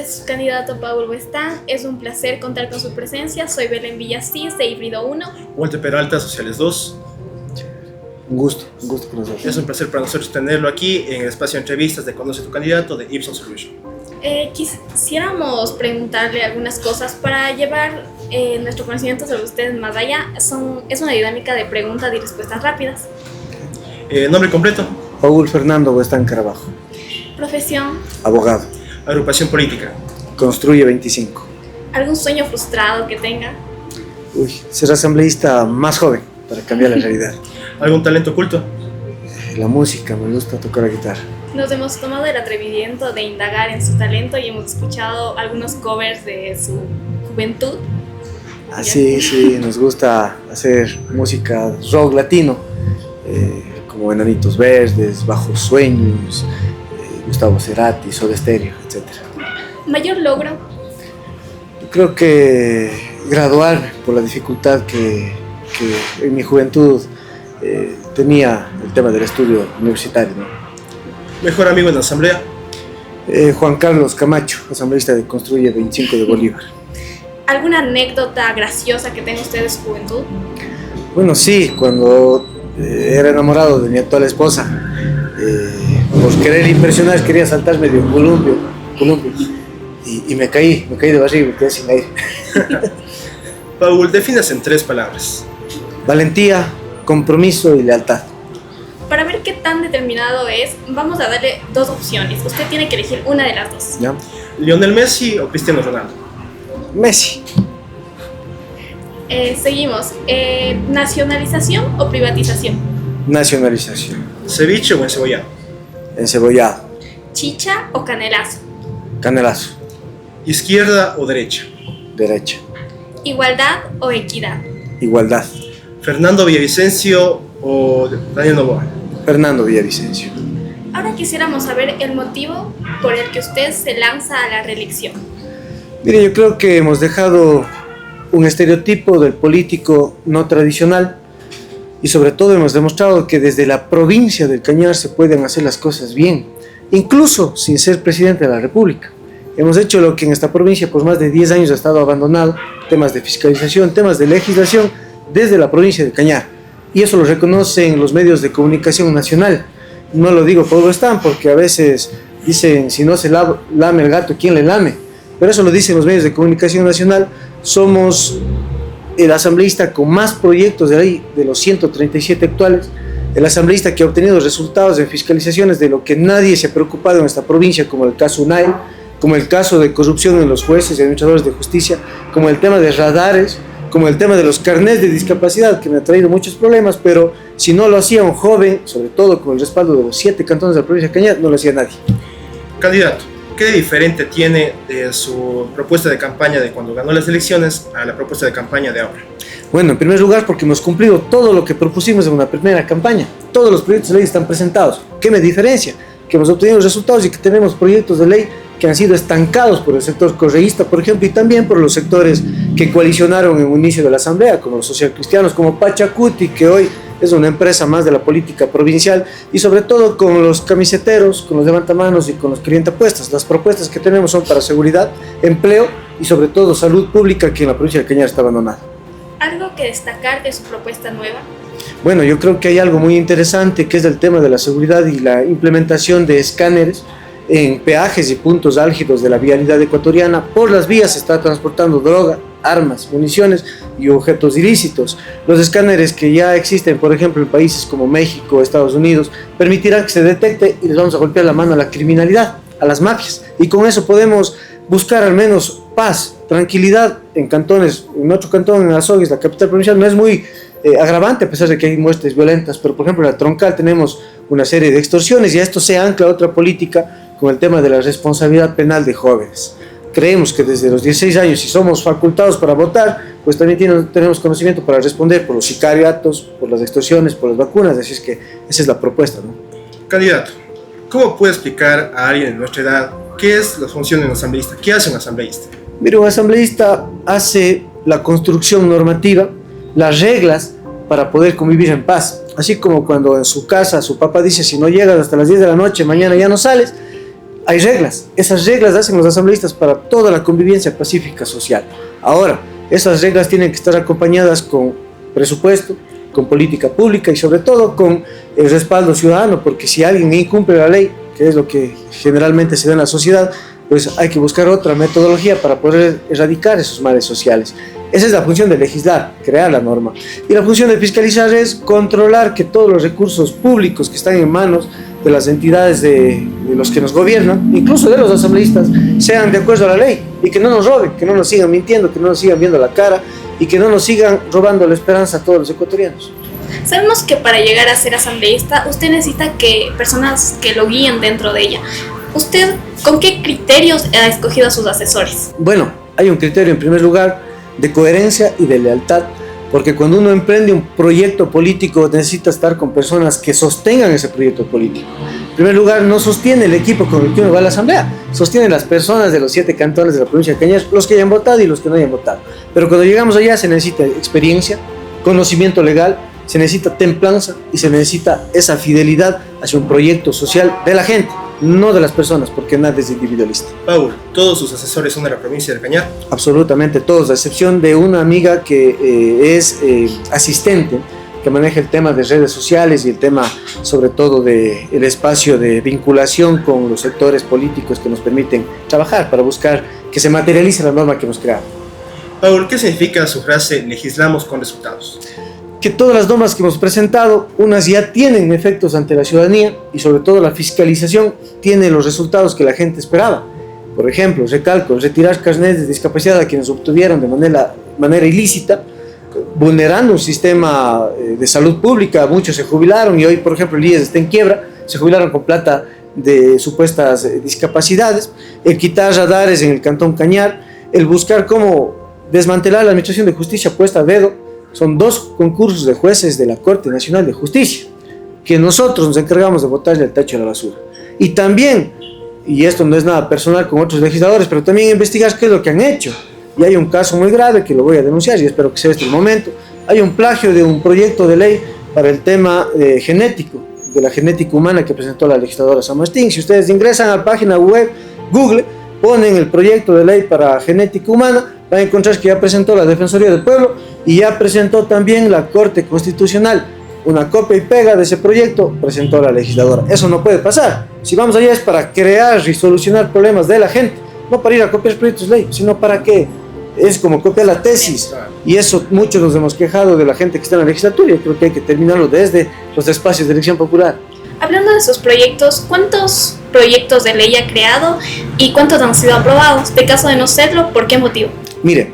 noches, candidato Paul Westán. Es un placer contar con su presencia. Soy Belén Villasís, de Híbrido 1. Walter Peralta, Sociales 2. Un gusto con nosotros. Es un placer para nosotros tenerlo aquí en el espacio de entrevistas de Conoce tu Candidato de Ipsos Solution. Quisiéramos preguntarle algunas cosas para llevar nuestro conocimiento sobre ustedes más allá. Es una dinámica de preguntas y respuestas rápidas. Nombre completo. Paul Fernando Westán Carabajo. Profesión. Abogado. Agrupación política. Construye 25. ¿Algún sueño frustrado que tenga? Ser asambleísta más joven para cambiar la realidad. ¿Algún talento oculto? La música, me gusta tocar la guitarra. Nos hemos tomado el atrevimiento de indagar en su talento y hemos escuchado algunos covers de su juventud. Sí, nos gusta hacer música rock latino, como Enanitos Verdes, Bajos Sueños, Gustavo Cerati, Soda Stereo, etc. ¿Mayor logro? Yo creo que graduarme por la dificultad que en mi juventud tenía el tema del estudio universitario, ¿no? ¿Mejor amigo en la asamblea? Juan Carlos Camacho, asambleísta de Construye 25 de Bolívar. ¿Alguna anécdota graciosa que tenga usted de su juventud? Bueno, sí, cuando era enamorado de mi actual esposa, por querer impresionar, quería saltarme de un columpio y me caí de barriga y me quedé sin aire. Paul, defínase en 3 palabras. Valentía, compromiso y lealtad. Para ver qué tan determinado es, vamos a darle 2 opciones. Usted tiene que elegir una de las 2. ¿Ya? ¿Lionel Messi o Cristiano Ronaldo? Messi. Seguimos. ¿Nacionalización o privatización? Nacionalización. ¿Ceviche o encebollado? Encebollado. ¿Chicha o canelazo? Canelazo. ¿Izquierda o derecha? Derecha. ¿Igualdad o equidad? Igualdad. ¿Fernando Villavicencio o Daniel Noboa? Fernando Villavicencio. Ahora quisiéramos saber el motivo por el que usted se lanza a la reelección. Mire, yo creo que hemos dejado un estereotipo del político no tradicional y sobre todo hemos demostrado que desde la provincia del Cañar se pueden hacer las cosas bien, incluso sin ser presidente de la República. Hemos hecho lo que en esta provincia por más de 10 años ha estado abandonado, temas de fiscalización, temas de legislación desde la provincia del Cañar. Y eso lo reconocen los medios de comunicación nacional. No lo digo por Westán, porque a veces dicen, si no se lame el gato, ¿quién le lame? Pero eso lo dicen los medios de comunicación nacional. Somos el asambleísta con más proyectos de ley de los 137 actuales, el asambleísta que ha obtenido resultados en fiscalizaciones de lo que nadie se ha preocupado en esta provincia, como el caso UNAE, como el caso de corrupción en los jueces y administradores de justicia, como el tema de radares, como el tema de los carnets de discapacidad, que me ha traído muchos problemas, pero si no lo hacía un joven, sobre todo con el respaldo de los 7 cantones de la provincia de Cañar, no lo hacía nadie. Candidato, ¿qué diferente tiene de su propuesta de campaña de cuando ganó las elecciones a la propuesta de campaña de ahora? Bueno, en primer lugar, porque hemos cumplido todo lo que propusimos en una primera campaña. Todos los proyectos de ley están presentados. ¿Qué me diferencia? Que hemos obtenido resultados y que tenemos proyectos de ley que han sido estancados por el sector correísta, por ejemplo, y también por los sectores que coalicionaron en un inicio de la asamblea, como los socialcristianos, como Pachacuti, que hoy es una empresa más de la política provincial, y sobre todo con los camiseteros, con los levantamanos y con los clientapuestas. Las propuestas que tenemos son para seguridad, empleo y sobre todo salud pública, que en la provincia de Cañar está abandonada. ¿Algo que destacar de su propuesta nueva? Bueno, yo creo que hay algo muy interesante que es el tema de la seguridad y la implementación de escáneres en peajes y puntos álgidos de la vialidad ecuatoriana. Por las vías se está transportando droga, armas, municiones y objetos ilícitos. Los escáneres que ya existen, por ejemplo, en países como México, Estados Unidos, permitirán que se detecte y les vamos a golpear la mano a la criminalidad, a las mafias. Y con eso podemos buscar al menos paz, tranquilidad en cantones. En otro cantón, en Azogues, la capital provincial, no es muy agravante a pesar de que hay muertes violentas, pero por ejemplo en la Troncal tenemos una serie de extorsiones y a esto se ancla otra política con el tema de la responsabilidad penal de jóvenes. Creemos que desde los 16 años, si somos facultados para votar, pues también tenemos conocimiento para responder por los sicariatos, por las extorsiones, por las vacunas, así es que esa es la propuesta, ¿no? Candidato, ¿cómo puede explicar a alguien de nuestra edad qué es la función de un asambleísta? ¿Qué hace un asambleísta? Mira, un asambleísta hace la construcción normativa, las reglas para poder convivir en paz. Así como cuando en su casa su papá dice, si no llegas hasta las 10 de la noche, mañana ya no sales, hay reglas. Esas reglas hacen los asambleístas para toda la convivencia pacífica social. Ahora, esas reglas tienen que estar acompañadas con presupuesto, con política pública y sobre todo con el respaldo ciudadano, porque si alguien incumple la ley, que es lo que generalmente se da en la sociedad, pues hay que buscar otra metodología para poder erradicar esos males sociales. Esa es la función de legislar, crear la norma. Y la función de fiscalizar es controlar que todos los recursos públicos que están en manos de las entidades de los que nos gobiernan, incluso de los asambleístas, sean de acuerdo a la ley y que no nos roben, que no nos sigan mintiendo, que no nos sigan viendo la cara y que no nos sigan robando la esperanza a todos los ecuatorianos. Sabemos que para llegar a ser asambleísta usted necesita que personas que lo guíen dentro de ella. ¿Usted con qué criterios ha escogido a sus asesores? Bueno, hay un criterio en primer lugar de coherencia y de lealtad, porque cuando uno emprende un proyecto político necesita estar con personas que sostengan ese proyecto político. En primer lugar, no sostiene el equipo con el que uno va a la asamblea, sostienen las personas de los 7 cantones de la provincia de Cañar, los que hayan votado y los que no hayan votado. Pero cuando llegamos allá se necesita experiencia, conocimiento legal, se necesita templanza y se necesita esa fidelidad hacia un proyecto social de la gente, no de las personas, porque nada es individualista. Paul, ¿todos sus asesores son de la provincia de Cañar? Absolutamente todos, a excepción de una amiga que es asistente, que maneja el tema de redes sociales y el tema sobre todo del espacio de vinculación con los sectores políticos que nos permiten trabajar para buscar que se materialice la norma que hemos creado. Paul, ¿qué significa su frase legislamos con resultados? Que todas las normas que hemos presentado, unas ya tienen efectos ante la ciudadanía y sobre todo la fiscalización tiene los resultados que la gente esperaba. Por ejemplo, recalco, retirar carnets de discapacidad a quienes obtuvieron de manera ilícita, vulnerando un sistema de salud pública. Muchos se jubilaron y hoy, por ejemplo, el IES está en quiebra, se jubilaron con plata de supuestas discapacidades. El quitar radares en el Cantón Cañar, el buscar cómo desmantelar la administración de justicia puesta a dedo. Son 2 concursos de jueces de la Corte Nacional de Justicia que nosotros nos encargamos de botarle el tacho a la basura. Y también, y esto no es nada personal con otros legisladores, pero también investigar qué es lo que han hecho. Y hay un caso muy grave que lo voy a denunciar y espero que sea este el momento. Hay un plagio de un proyecto de ley para el tema genético, de la genética humana que presentó la legisladora San Martín. Si ustedes ingresan a la página web, Google, ponen el proyecto de ley para genética humana, van a encontrar que ya presentó la Defensoría del Pueblo y ya presentó también la Corte Constitucional. Una copia y pega de ese proyecto presentó la legisladora. Eso no puede pasar. Si vamos allá es para crear y solucionar problemas de la gente, no para ir a copiar proyectos de ley, sino para que es como copiar la tesis. Y eso muchos nos hemos quejado de la gente que está en la legislatura. Yo creo que hay que terminarlo desde los espacios de elección popular. Hablando de sus proyectos, ¿cuántos proyectos de ley ha creado y cuántos han sido aprobados? De caso de no serlo, ¿por qué motivo? Mire,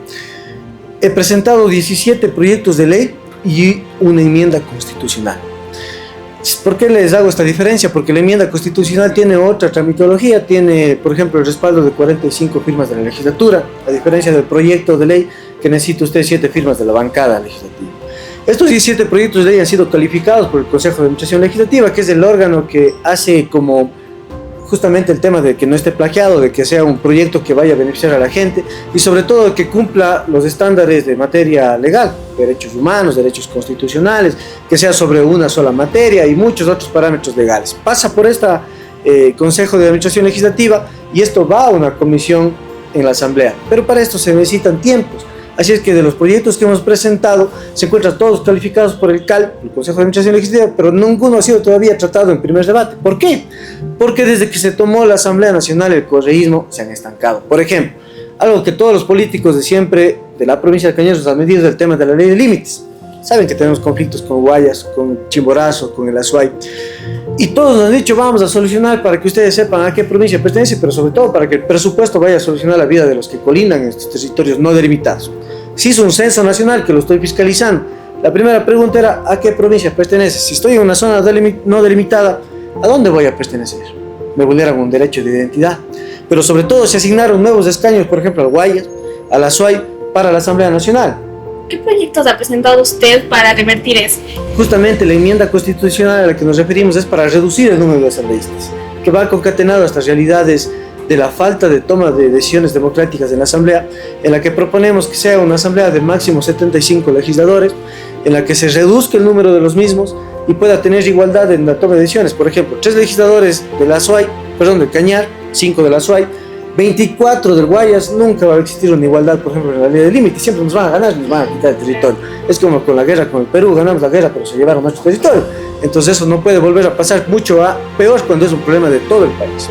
he presentado 17 proyectos de ley y una enmienda constitucional. ¿Por qué les hago esta diferencia? Porque la enmienda constitucional tiene otra tramitología, tiene, por ejemplo, el respaldo de 45 firmas de la legislatura, a diferencia del proyecto de ley que necesita usted 7 firmas de la bancada legislativa. Estos 17 proyectos de ley han sido calificados por el Consejo de Administración Legislativa, que es el órgano que hace como justamente el tema de que no esté plagiado, de que sea un proyecto que vaya a beneficiar a la gente y sobre todo que cumpla los estándares de materia legal, derechos humanos, derechos constitucionales, que sea sobre una sola materia y muchos otros parámetros legales. Pasa por este Consejo de Administración Legislativa y esto va a una comisión en la Asamblea, pero para esto se necesitan tiempos. Así es que de los proyectos que hemos presentado se encuentran todos calificados por el CAL, el Consejo de Administración Legislativa, pero ninguno ha sido todavía tratado en primer debate. ¿Por qué? Porque desde que se tomó la Asamblea Nacional el correísmo se han estancado. Por ejemplo, algo que todos los políticos de siempre de la provincia de Cañar nos han medido es el tema de la ley de límites. Saben que tenemos conflictos con Guayas, con Chimborazo, con el Azuay. Y todos nos han dicho, vamos a solucionar para que ustedes sepan a qué provincia pertenece, pero sobre todo para que el presupuesto vaya a solucionar la vida de los que colindan en estos territorios no delimitados. Se hizo un censo nacional que lo estoy fiscalizando. La primera pregunta era, ¿a qué provincia pertenece? Si estoy en una zona no delimitada, ¿a dónde voy a pertenecer? Me vulneran un derecho de identidad. Pero sobre todo se asignaron nuevos escaños, por ejemplo, al Guayas, al Azuay, para la Asamblea Nacional. ¿Qué proyectos ha presentado usted para revertir eso? Justamente la enmienda constitucional a la que nos referimos es para reducir el número de asambleístas, que va concatenado a estas realidades de la falta de toma de decisiones democráticas en la Asamblea, en la que proponemos que sea una Asamblea de máximo 75 legisladores, en la que se reduzca el número de los mismos y pueda tener igualdad en la toma de decisiones. Por ejemplo, 3 legisladores del Azuay, del Cañar, 5 de la SUAY, 24 del Guayas. Nunca va a existir una igualdad, por ejemplo, en la línea de límite. Siempre nos van a ganar, nos van a quitar el territorio. Es como con la guerra con el Perú, ganamos la guerra, pero se llevaron nuestro territorio. Entonces eso no puede volver a pasar, mucho peor cuando es un problema de todo el país.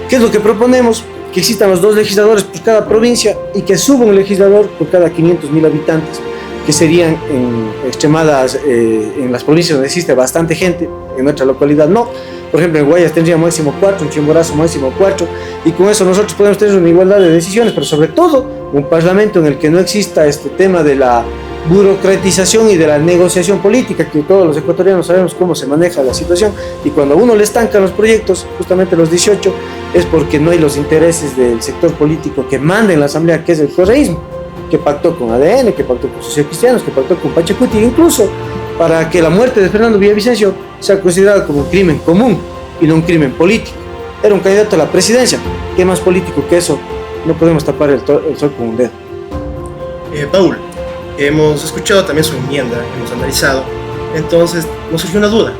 ¿Qué es lo que proponemos? Que existan los 2 legisladores por cada provincia y que suba un legislador por cada 500.000 habitantes, que serían en extremadas, en las provincias donde existe bastante gente, en nuestra localidad no. Por ejemplo, en Guayas tendría máximo 4, en Chimborazo máximo 4, y con eso nosotros podemos tener una igualdad de decisiones, pero sobre todo un parlamento en el que no exista este tema de la burocratización y de la negociación política, que todos los ecuatorianos sabemos cómo se maneja la situación, y cuando a uno le estancan los proyectos, justamente los 18, es porque no hay los intereses del sector político que manda en la asamblea, que es el correísmo, que pactó con ADN, que pactó con Socialcristianos, que pactó con Pachacuti, incluso para que la muerte de Fernando Villavicencio sea considerada como un crimen común y no un crimen político. Era un candidato a la presidencia. ¿Qué más político que eso? No podemos tapar el sol con un dedo. Paul, hemos escuchado también su enmienda, hemos analizado, entonces nos surgió una duda.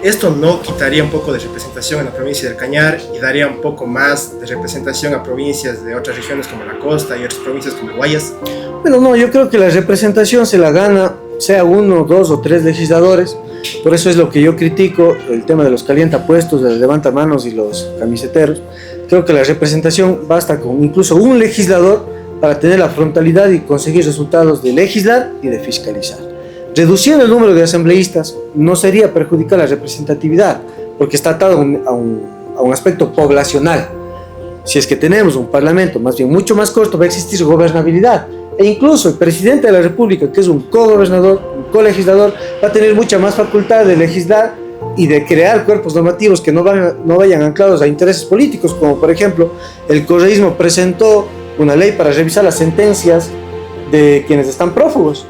¿Esto no quitaría un poco de representación en la provincia del Cañar y daría un poco más de representación a provincias de otras regiones como la costa y otras provincias como el Guayas? Bueno, no, yo creo que la representación se la gana sea 1, 2 o 3 legisladores. Por eso es lo que yo critico, el tema de los calientapuestos, de los levantamanos y los camiseteros. Creo que la representación basta con incluso un legislador para tener la frontalidad y conseguir resultados de legislar y de fiscalizar. Reduciendo el número de asambleístas no sería perjudicar la representatividad, porque está atado a un aspecto poblacional. Si es que tenemos un parlamento más bien mucho más corto, va a existir gobernabilidad. E incluso el presidente de la República, que es un cogobernador, un colegislador, va a tener mucha más facultad de legislar y de crear cuerpos normativos que no vayan anclados a intereses políticos, como por ejemplo el correísmo presentó una ley para revisar las sentencias de quienes están prófugos.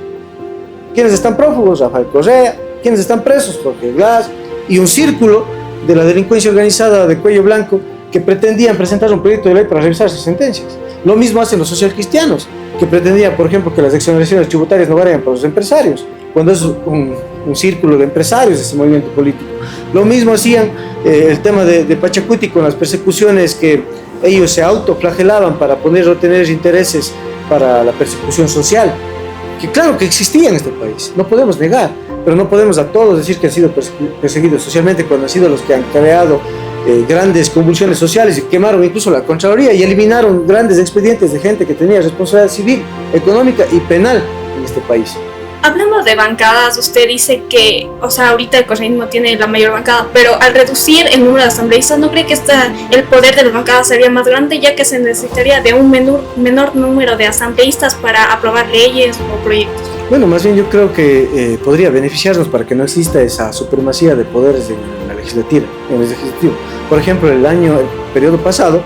¿Quiénes están prófugos? Rafael Correa. ¿Quiénes están presos? Jorge Glass. Y un círculo de la delincuencia organizada de cuello blanco que pretendían presentar un proyecto de ley para revisar sus sentencias. Lo mismo hacen los socialcristianos, que pretendían, por ejemplo, que las exoneraciones tributarias no vayan para los empresarios, cuando es un círculo de empresarios ese movimiento político. Lo mismo hacían el tema de Pachacuti con las persecuciones que ellos se autoflagelaban para poder obtener intereses para la persecución social, que claro que existía en este país, no podemos negar, pero no podemos a todos decir que han sido perseguidos socialmente cuando han sido los que han creado grandes convulsiones sociales y quemaron incluso la Contraloría y eliminaron grandes expedientes de gente que tenía responsabilidad civil, económica y penal en este país. Hablando de bancadas, usted dice que, ahorita el correísmo tiene la mayor bancada, pero al reducir el número de asambleístas, ¿no cree que el poder de las bancadas sería más grande, ya que se necesitaría de un menor número de asambleístas para aprobar leyes o proyectos? Bueno, más bien yo creo que podría beneficiarnos para que no exista esa supremacía de poderes en el legislativo. Por ejemplo, el periodo pasado,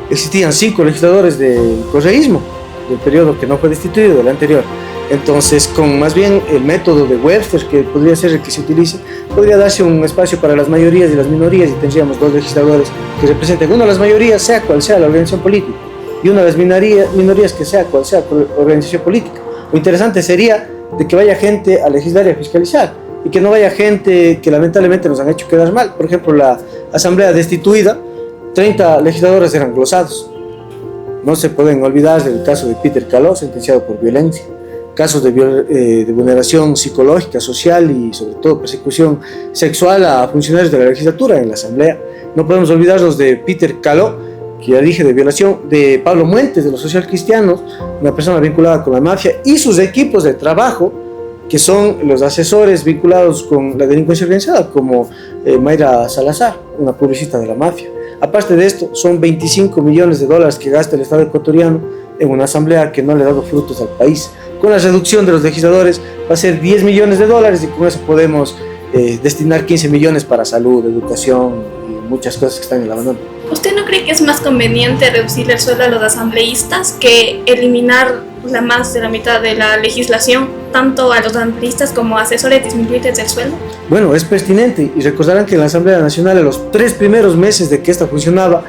existían 5 legisladores del correísmo, del periodo que no fue destituido, del anterior. Entonces, con más bien el método de Webster, que podría ser el que se utilice, podría darse un espacio para las mayorías y las minorías y tendríamos 2 legisladores que representen una de las mayorías, sea cual sea la organización política, y una de las minorías que sea cual sea la organización política. Lo interesante sería de que vaya gente a legislar y a fiscalizar, y que no vaya gente que lamentablemente nos han hecho quedar mal. Por ejemplo, la asamblea destituida, 30 legisladores eran glosados. No se pueden olvidar del caso de Peter Caló, sentenciado por violencia. Casos de vulneración psicológica, social y sobre todo persecución sexual a funcionarios de la legislatura en la asamblea. No podemos olvidarnos de Peter Caló, que ya dije, de violación, de Pablo Muentes, de los socialcristianos, una persona vinculada con la mafia, y sus equipos de trabajo, que son los asesores vinculados con la delincuencia organizada, como Mayra Salazar, una publicista de la mafia. Aparte de esto, son 25 millones de dólares que gasta el Estado ecuatoriano en una asamblea que no le ha dado frutos al país. Con la reducción de los legisladores va a ser 10 millones de dólares y con eso podemos destinar 15 millones para salud, educación y muchas cosas que están en el abandono. ¿Usted no cree que es más conveniente reducir el sueldo a los asambleístas que eliminar más de la mitad de la legislación, tanto a los asambleístas como a asesores, disminuirles el sueldo? Bueno, es pertinente, y recordarán que en la Asamblea Nacional, en los 3 primeros meses de que esta funcionaba,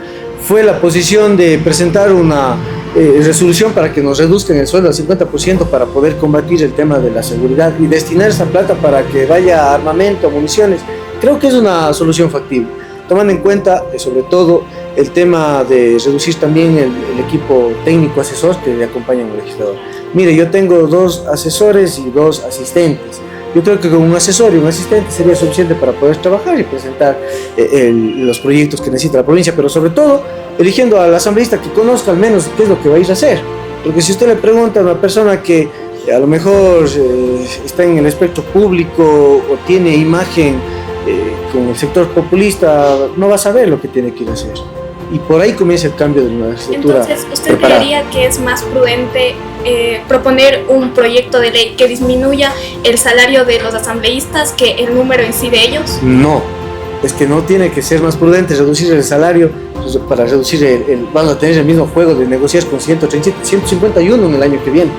fue la posición de presentar una resolución para que nos reduzcan el sueldo al 50% para poder combatir el tema de la seguridad y destinar esa plata para que vaya a armamento, municiones. Creo que es una solución factible. tomando en cuenta sobre todo el tema de reducir también el equipo técnico asesor que le acompaña al legislador. Mire, yo tengo 2 asesores y 2 asistentes. Yo creo que con un asesor y un asistente sería suficiente para poder trabajar y presentar los proyectos que necesita la provincia, pero sobre todo eligiendo al asambleísta que conozca al menos qué es lo que va a ir a hacer. Porque si usted le pregunta a una persona que a lo mejor está en el espectro público o tiene imagen con el sector populista, no va a saber lo que tiene que ir a hacer. Y por ahí comienza el cambio de una legislatura. Entonces, ¿usted creería que es más prudente proponer un proyecto de ley que disminuya el salario de los asambleístas que el número en sí de ellos? No, es que no tiene que ser más prudente reducir el salario para reducir vamos a tener el mismo juego de negociar con 137, 151 en el año que viene.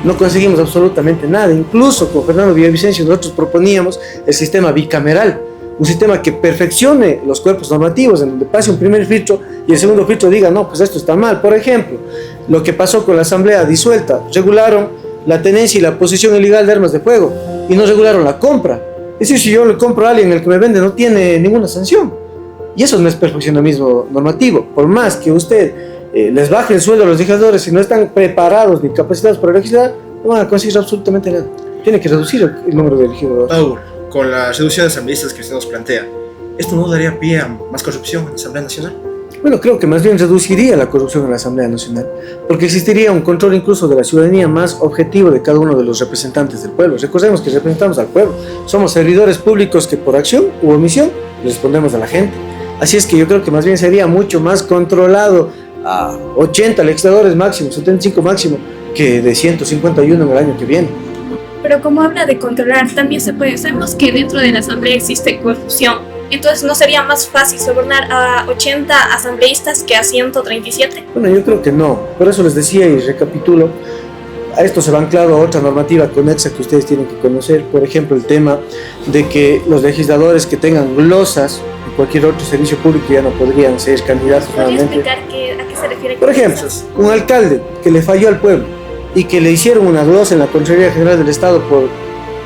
No conseguimos absolutamente nada. Incluso con Fernando Villavicencio nosotros proponíamos el sistema bicameral, un sistema que perfeccione los cuerpos normativos, en donde pase un primer filtro y el segundo filtro diga, no, pues esto está mal. Por ejemplo, lo que pasó con la asamblea disuelta, regularon la tenencia y la posesión ilegal de armas de fuego y no regularon la compra. Es decir, si yo le compro a alguien, el que me vende no tiene ninguna sanción. Y eso no es perfeccionamismo normativo. Por más que usted les baje el sueldo a los legisladores, si no están preparados ni capacitados para legislar, no van a conseguir absolutamente nada. Tiene que reducir el número de legisladores. Paul, con la reducción de asambleístas que usted nos plantea, ¿esto no daría pie a más corrupción en la Asamblea Nacional? Bueno, creo que más bien reduciría la corrupción en la Asamblea Nacional, porque existiría un control incluso de la ciudadanía más objetivo de cada uno de los representantes del pueblo. Recordemos que representamos al pueblo, somos servidores públicos que por acción u omisión respondemos a la gente. Así es que yo creo que más bien sería mucho más controlado a 80 legisladores máximo, 75 máximo, que de 151 en el año que viene. Pero como habla de controlar, también sabemos que dentro de la asamblea existe corrupción. Entonces, ¿no sería más fácil sobornar a 80 asambleístas que a 137? Bueno, yo creo que no. Por eso les decía y recapitulo. A esto se va anclado a otra normativa conexa que ustedes tienen que conocer. Por ejemplo, el tema de que los legisladores que tengan glosas en cualquier otro servicio público ya no podrían ser candidatos ¿Podría nuevamente. explicar a qué se refiere? Por ejemplo, un alcalde que le falló al pueblo y que le hicieron una glosa en la Contraloría General del Estado por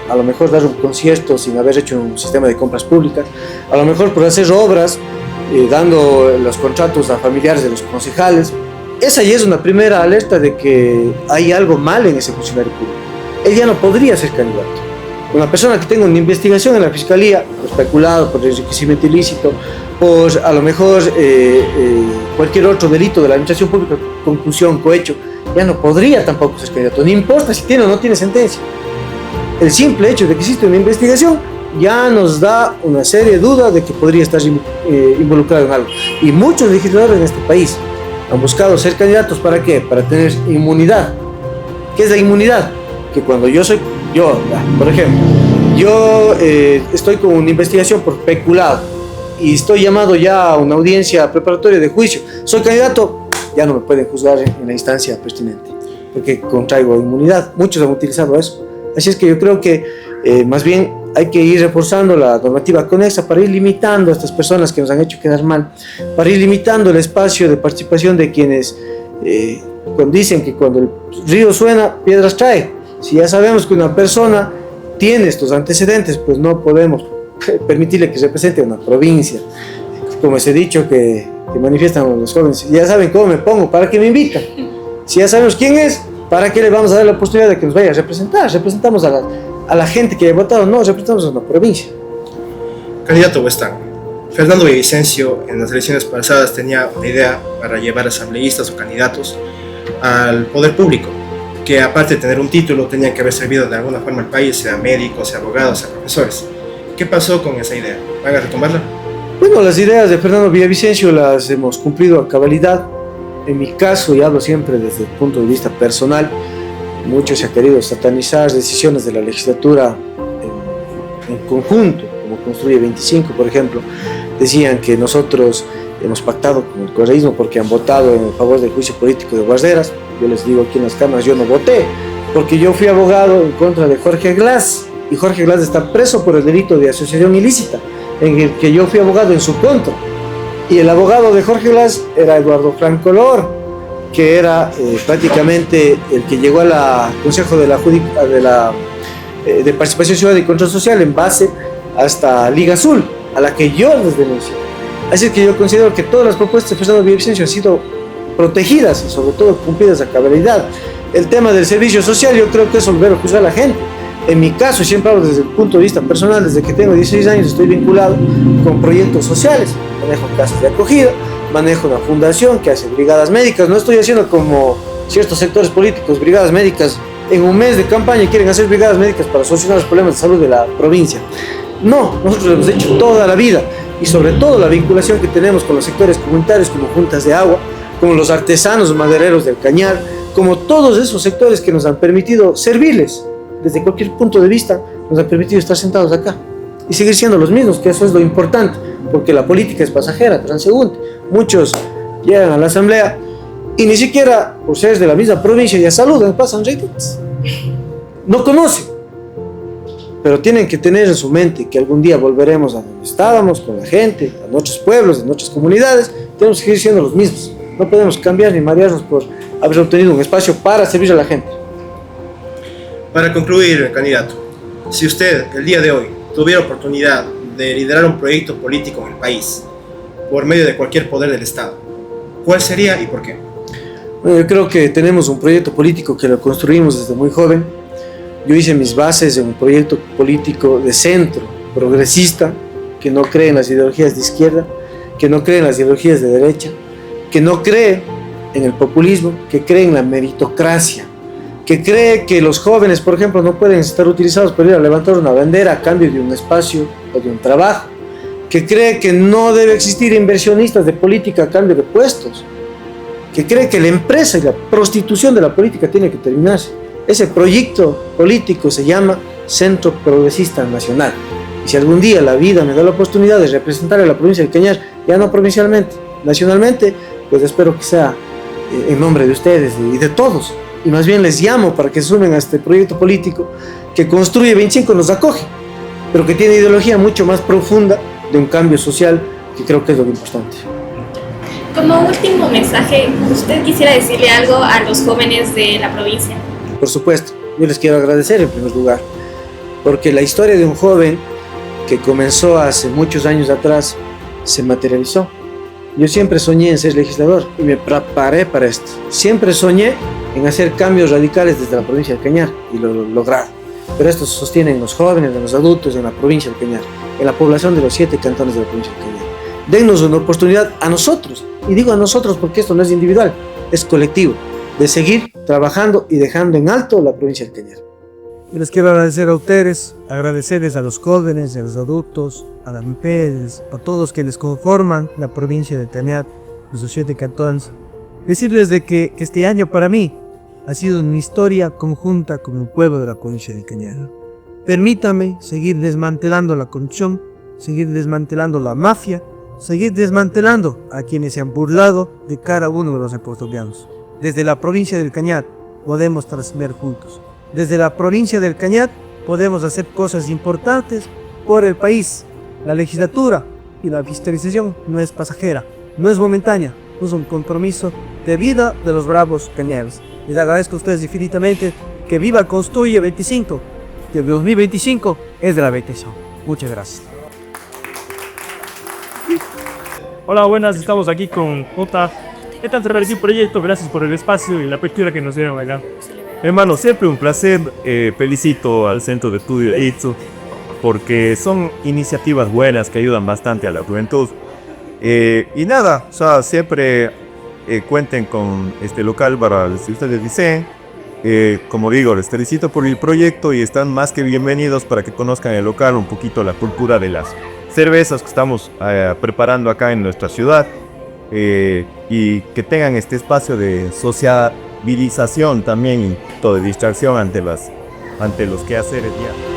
a lo mejor dar un concierto sin haber hecho un sistema de compras públicas, a lo mejor por hacer obras, dando los contratos a familiares de los concejales. Esa ya es una primera alerta de que hay algo mal en ese funcionario público. Él ya no podría ser candidato. Una persona que tenga una investigación en la fiscalía, por especulado, por enriquecimiento ilícito, por a lo mejor cualquier otro delito de la administración pública, conclusión, cohecho, ya no podría tampoco ser candidato. No importa si tiene o no tiene sentencia. El simple hecho de que existe una investigación ya nos da una seria duda de que podría estar involucrado en algo. Y muchos legisladores en este país han buscado ser candidatos, ¿para qué? Para tener inmunidad. ¿Qué es la inmunidad? Que cuando por ejemplo, yo estoy con una investigación por peculado y estoy llamado ya a una audiencia preparatoria de juicio, soy candidato, ya no me pueden juzgar en la instancia pertinente, porque contraigo inmunidad. Muchos han utilizado eso. Así es que yo creo que más bien hay que ir reforzando la normativa conexa para ir limitando a estas personas que nos han hecho quedar mal, para ir limitando el espacio de participación de quienes dicen que cuando el río suena, piedras trae. Si ya sabemos que una persona tiene estos antecedentes, pues no podemos permitirle que represente a una provincia. Como ese dicho que manifiestan los jóvenes, ya saben cómo me pongo, ¿para qué me invitan? Si ya sabemos quién es, ¿para qué le vamos a dar la oportunidad de que nos vaya a representar? Representamos a la gente que haya votado, no, representamos a una provincia. Candidato Huestán, Fernando Villavicencio en las elecciones pasadas tenía una idea para llevar asambleístas o candidatos al poder público, que aparte de tener un título tenían que haber servido de alguna forma al país, sea médicos, sea abogados, sea profesores. ¿Qué pasó con esa idea? ¿Van a retomarla? Bueno, las ideas de Fernando Villavicencio las hemos cumplido a cabalidad. En mi caso, y hablo siempre desde el punto de vista personal, mucho se ha querido satanizar decisiones de la legislatura en conjunto, como Construye 25, por ejemplo. Decían que nosotros hemos pactado con el correísmo porque han votado en favor del juicio político de Guarderas. Yo les digo aquí en las cámaras, yo no voté, porque yo fui abogado en contra de Jorge Glass, y Jorge Glass está preso por el delito de asociación ilícita, en el que yo fui abogado en su contra. Y el abogado de Jorge Glass era Eduardo Franco Lor, que era prácticamente el que llegó al Consejo de Participación Ciudadana y Control Social en base hasta Liga Azul, a la que yo les denuncié. Así que yo considero que todas las propuestas de Fernando Villavicencio han sido protegidas y sobre todo cumplidas a cabalidad. El tema del servicio social yo creo que es volver a juzgar a la gente. En mi caso, y siempre hablo desde el punto de vista personal, desde que tengo 16 años estoy vinculado con proyectos sociales, manejo casas de acogida, manejo una fundación que hace brigadas médicas, no estoy haciendo como ciertos sectores políticos, brigadas médicas en un mes de campaña y quieren hacer brigadas médicas para solucionar los problemas de salud de la provincia. No, nosotros lo hemos hecho toda la vida y sobre todo la vinculación que tenemos con los sectores comunitarios como juntas de agua, como los artesanos madereros del Cañar, como todos esos sectores que nos han permitido servirles desde cualquier punto de vista, nos han permitido estar sentados acá y seguir siendo los mismos, que eso es lo importante, porque la política es pasajera, transeúnte. Muchos llegan a la asamblea y ni siquiera, por ser de la misma provincia, ya saludan, pasan reyes. No conocen, pero tienen que tener en su mente que algún día volveremos a donde estábamos, con la gente, a nuestros pueblos, a nuestras comunidades. Tenemos que seguir siendo los mismos. No podemos cambiar ni marearnos por haber obtenido un espacio para servir a la gente. Para concluir, candidato, si usted el día de hoy tuviera oportunidad de liderar un proyecto político en el país por medio de cualquier poder del Estado, ¿cuál sería y por qué? Bueno, yo creo que tenemos un proyecto político que lo construimos desde muy joven. Yo hice mis bases en un proyecto político de centro, progresista, que no cree en las ideologías de izquierda, que no cree en las ideologías de derecha, que no cree en el populismo, que cree en la meritocracia, que cree que los jóvenes, por ejemplo, no pueden estar utilizados para ir a levantar una bandera a cambio de un espacio o de un trabajo, que cree que no debe existir inversionistas de política a cambio de puestos, que cree que la empresa y la prostitución de la política tiene que terminarse. Ese proyecto político se llama Centro Progresista Nacional. Y si algún día la vida me da la oportunidad de representar a la provincia del Cañar, ya no provincialmente, nacionalmente, pues espero que sea en nombre de ustedes y de todos. Y más bien les llamo para que se sumen a este proyecto político que construye 25, nos acoge, pero que tiene ideología mucho más profunda de un cambio social, que creo que es lo importante. Como último mensaje, ¿usted quisiera decirle algo a los jóvenes de la provincia? Por supuesto, yo les quiero agradecer en primer lugar, porque la historia de un joven que comenzó hace muchos años atrás se materializó. Yo siempre soñé en ser legislador y me preparé para esto. Siempre soñé en hacer cambios radicales desde la provincia del Cañar y lo he logrado. Pero esto se sostiene en los jóvenes, en los adultos, en la provincia del Cañar, en la población de los 7 cantones de la provincia del Cañar. Dennos una oportunidad a nosotros, y digo a nosotros porque esto no es individual, es colectivo, de seguir trabajando y dejando en alto la provincia del Cañar. Yo les quiero agradecer a ustedes, agradecerles a los jóvenes, a los adultos, a las mujeres, a todos que les conforman la provincia de Cañar, los 7 cantones. Decirles de que este año para mí ha sido una historia conjunta con el pueblo de la provincia de Cañar. Permítame seguir desmantelando la corrupción, seguir desmantelando la mafia, seguir desmantelando a quienes se han burlado de cada uno de los ecuatorianos. Desde la provincia del Cañar podemos trascender juntos. Desde la provincia del Cañar podemos hacer cosas importantes por el país. La legislatura y la fiscalización no es pasajera, no es momentánea, es un compromiso de vida de los bravos cañares. Les agradezco a ustedes infinitamente. Que viva Construye 25, que el 2025 es de la 25. Muchas gracias. Hola, buenas, estamos aquí con Jota. Este es proyecto, gracias por el espacio y la apertura que nos dieron acá. Hermano, siempre un placer. Felicito al Centro de Estudio ITSU porque son iniciativas buenas que ayudan bastante a la juventud. Y nada, o sea, siempre cuenten con este local para si ustedes deseen. Como digo, les felicito por el proyecto y están más que bienvenidos para que conozcan el local, un poquito la cultura de las cervezas que estamos preparando acá en nuestra ciudad. Y que tengan este espacio de sociabilización también y de distracción ante los quehaceres diarios.